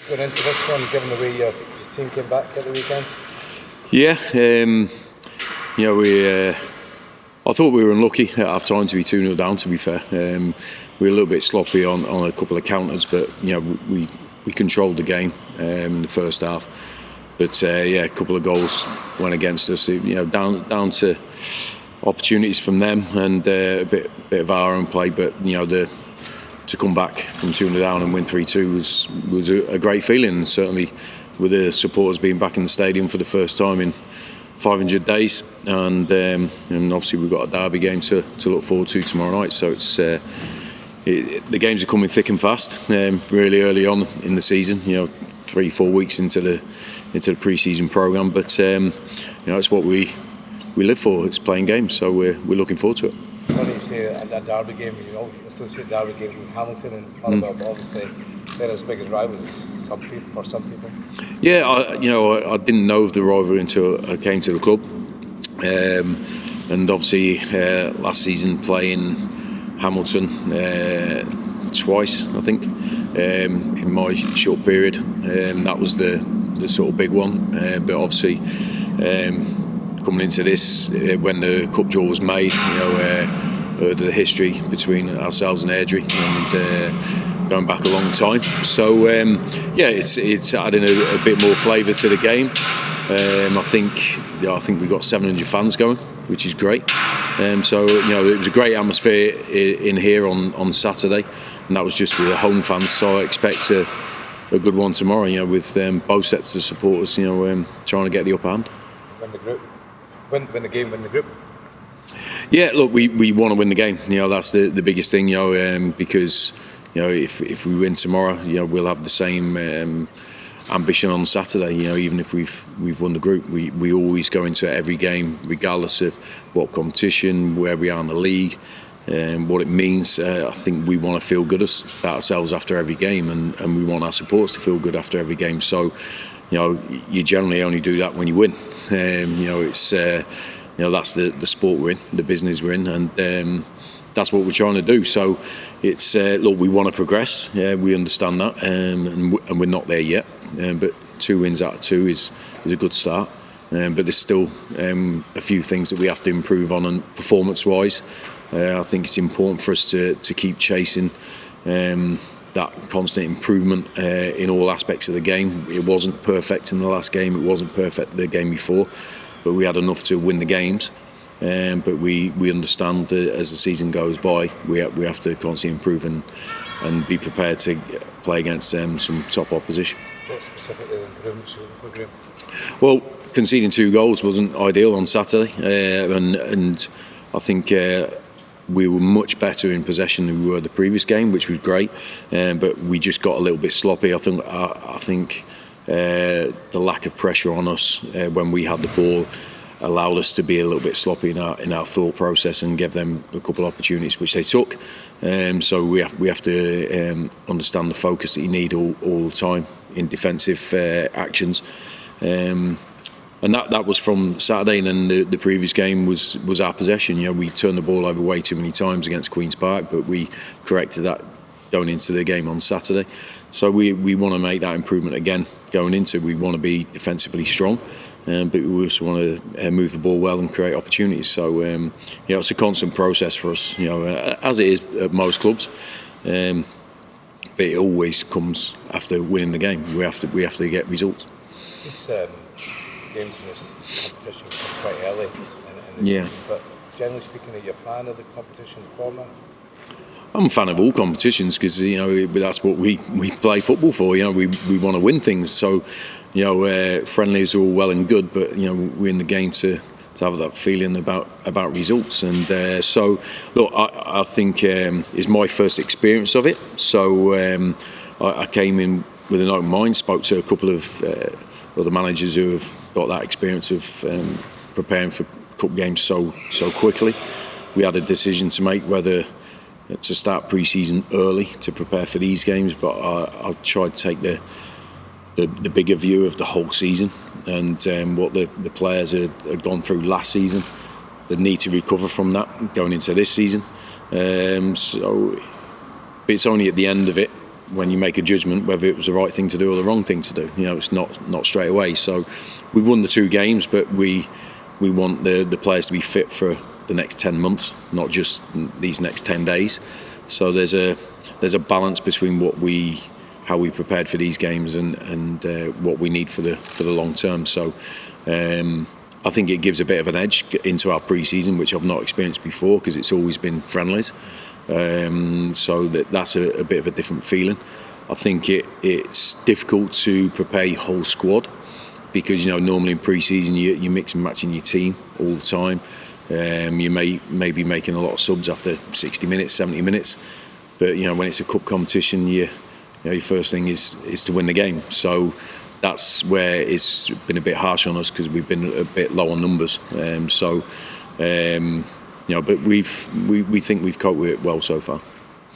Going into this one, given the way your team came back at the weekend? Yeah, I thought we were unlucky at half time to be 2-0 down, to be fair. We were a little bit sloppy on a couple of counters, but we controlled the game in the first half. But a couple of goals went against us. Down to opportunities from them and a bit of our own play. But to come back from 2-0 down and win 3-2 was a great feeling. And certainly with the supporters being back in the stadium for the first time in 500 days, and obviously we've got a derby game to look forward to tomorrow night. So it's the games are coming thick and fast, really early on in the season. 3-4 weeks into the pre-season programme, but it's what we live for. It's playing games, so we're looking forward to it. It's funny you say a derby game. You associate derby games in Hamilton and Motherwell, but obviously they're as big as rivals as some people. Yeah, I didn't know of the rivalry until I came to the club, and obviously last season playing Hamilton twice, I think, in my short period, that was the sort of big one. But obviously coming into this, when the cup draw was made, heard the history between ourselves and Airdrie, and going back a long time. So it's adding a bit more flavour to the game. I think we got 700 fans going, which is great. So it was a great atmosphere in here on Saturday, and that was just with the home fans. So I expect a good one tomorrow. With both sets of supporters, trying to get the upper hand. Win the group. Win the game. Win the group. Yeah, look, we want to win the game. That's the biggest thing. Because if we win tomorrow, we'll have the same ambition on Saturday. Even if we've won the group, we always go into every game, regardless of what competition, where we are in the league, what it means. I think we want to feel good about ourselves after every game, and we want our supporters to feel good after every game. So, you generally only do that when you win. It's that's the sport we're in, the business we're in, and that's what we're trying to do. So it's look, we want to progress. We understand that, and we're not there yet. But 2 wins out of 2 is a good start. But there's still a few things that we have to improve on, and performance-wise, I think it's important for us to keep chasing that constant improvement in all aspects of the game. It wasn't perfect in the last game. It wasn't perfect the game before, but we had enough to win the games. But we understand that as the season goes by, we have to constantly improve and be prepared to play against some top opposition. What specifically the improvements you're looking for, Graham? Well, conceding 2 goals wasn't ideal on Saturday, and I think we were much better in possession than we were the previous game, which was great. But we just got a little bit sloppy. I think the lack of pressure on us when we had the ball allowed us to be a little bit sloppy in our thought process and give them a couple of opportunities, which they took. So we have to understand the focus that you need all the time in defensive actions. And that was from Saturday, and then the previous game was our possession. We turned the ball over way too many times against Queen's Park, but we corrected that going into the game on Saturday. So we want to make that improvement again going into. We want to be defensively strong, but we also want to move the ball well and create opportunities. So it's a constant process for us, as it is at most clubs. But it always comes after winning the game. We have to get results. These games in this competition come quite early in the season, but generally speaking, are you a fan of the competition format? I'm a fan of all competitions because that's what we play football for. We want to win things. So friendlies are all well and good, but we're in the game to have that feeling about results. And so look, I think it's my first experience of it. So I came in with an open mind, spoke to a couple of other managers who have got that experience of preparing for cup games so quickly. We had a decision to make whether to start pre-season early to prepare for these games, but I tried to take the bigger view of the whole season and what the players had gone through last season, the need to recover from that going into this season. So it's only at the end of it when you make a judgment whether it was the right thing to do or the wrong thing to do. It's not straight away. So we've won the 2 games, but we want the players to be fit for the next 10 months, not just these next 10 days. So there's a balance between how we prepared for these games and what we need for the long term. So I think it gives a bit of an edge into our pre-season, which I've not experienced before because it's always been friendlies. So that's a bit of a different feeling. I think it's difficult to prepare your whole squad because normally in pre-season you mix and match in your team all the time. You may be making a lot of subs after 60 minutes, 70 minutes, but when it's a cup competition, your first thing is to win the game. So that's where it's been a bit harsh on us because we've been a bit low on numbers. But we think we've coped with it well so far.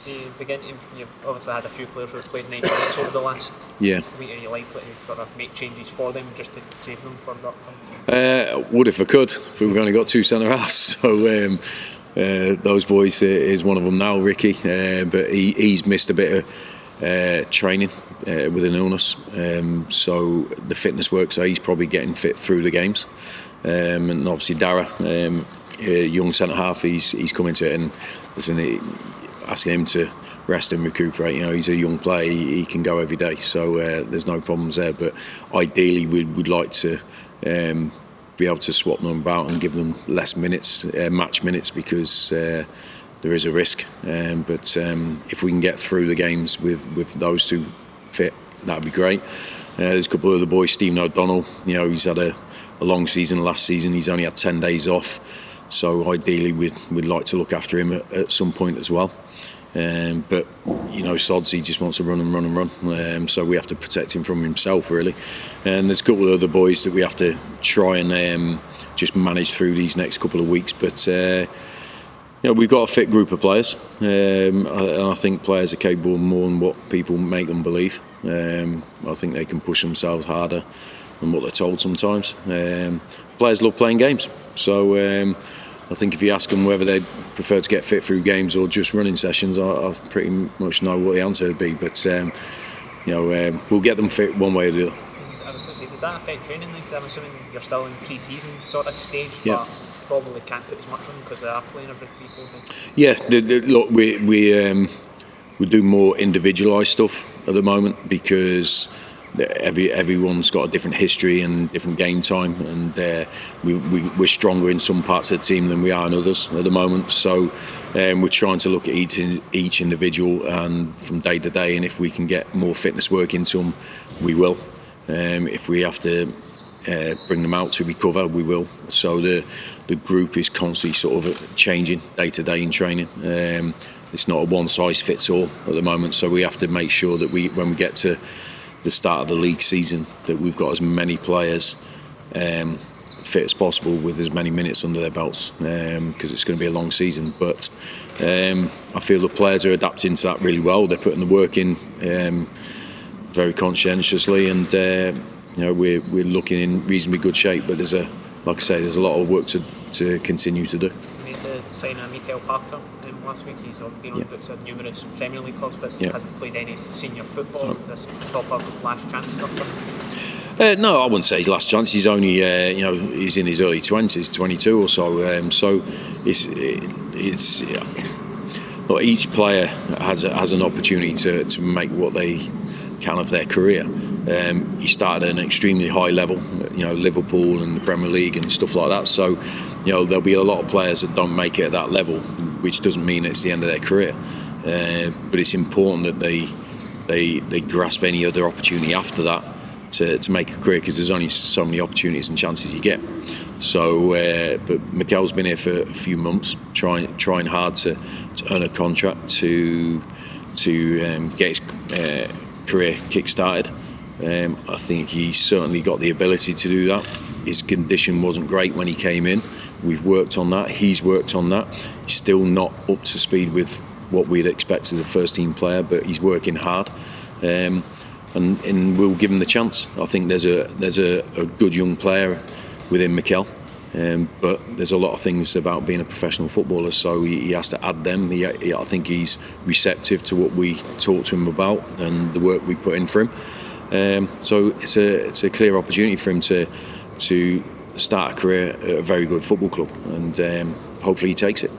You've obviously had a few players who have played 90 minutes over the last week. Are you likely to sort of make changes for them just to save them for the upcoming season? Would if I could, but we've only got 2 centre halves. So those boys, is one of them now, Ricky, but he's missed a bit of training with an illness, so the fitness work, so he's probably getting fit through the games, and obviously Dara, young centre half, he's come into it, and asking him to rest and recuperate. He's a young player, he can go every day, so there's no problems there, but ideally we'd like to be able to swap them about and give them less minutes, match minutes, because there is a risk, but if we can get through the games with those 2 fit, that'd be great. There's a couple of other boys, Stephen O'Donnell, he's had a long season last season, he's only had 10 days off, so ideally we'd like to look after him at some point as well. But Sods, he just wants to run and run and run, so we have to protect him from himself really. And there's a couple of other boys that we have to try and just manage through these next couple of weeks, but we've got a fit group of players, and I think players are capable of more than what people make them believe. I think they can push themselves harder than what they're told sometimes. Players love playing games, so I think if you ask them whether they prefer to get fit through games or just running sessions, I pretty much know what the answer would be. But we'll get them fit one way or the other. I was going to say, does that affect training? Because I'm assuming you're still in pre-season sort of stage, yeah. But probably can't put as much on because they are playing every 3-4 days. Yeah, look, we do more individualised stuff at the moment because everyone's got a different history and different game time, and we're stronger in some parts of the team than we are in others at the moment. So we're trying to look at each individual and from day to day, and if we can get more fitness work into them, we will. If we have to bring them out to recover, we will. So the group is constantly sort of changing day to day in training. It's not a one size fits all at the moment, so we have to make sure that when we get to the start of the league season, that we've got as many players fit as possible with as many minutes under their belts, because it's going to be a long season. But I feel the players are adapting to that really well. They're putting the work in very conscientiously, and we're looking in reasonably good shape. But there's a lot of work to continue to do. You made the signing of Mikel Parker last week. He's been on the books of numerous Premier League clubs, but hasn't played any senior football. This proper last chance stuff for him? No, I wouldn't say his last chance. He's only, he's in his early 20s, 22 or so. So it's but each player has an opportunity to make what they can of their career. He started at an extremely high level, Liverpool and the Premier League and stuff like that. So, there'll be a lot of players that don't make it at that level, which doesn't mean it's the end of their career. But it's important that they grasp any other opportunity after that to make a career, because there's only so many opportunities and chances you get. So, but Mikel's been here for a few months, trying hard to earn a contract to get his career kick-started. I think he's certainly got the ability to do that. His condition wasn't great when he came in. We've worked on that. He's worked on that. He's still not up to speed with what we'd expect as a first-team player, but he's working hard, and we'll give him the chance. I think there's a good young player within Mikel, But there's a lot of things about being a professional footballer, so he has to add them. I think he's receptive to what we talk to him about and the work we put in for him. So it's a clear opportunity for him to start a career at a very good football club, and hopefully he takes it.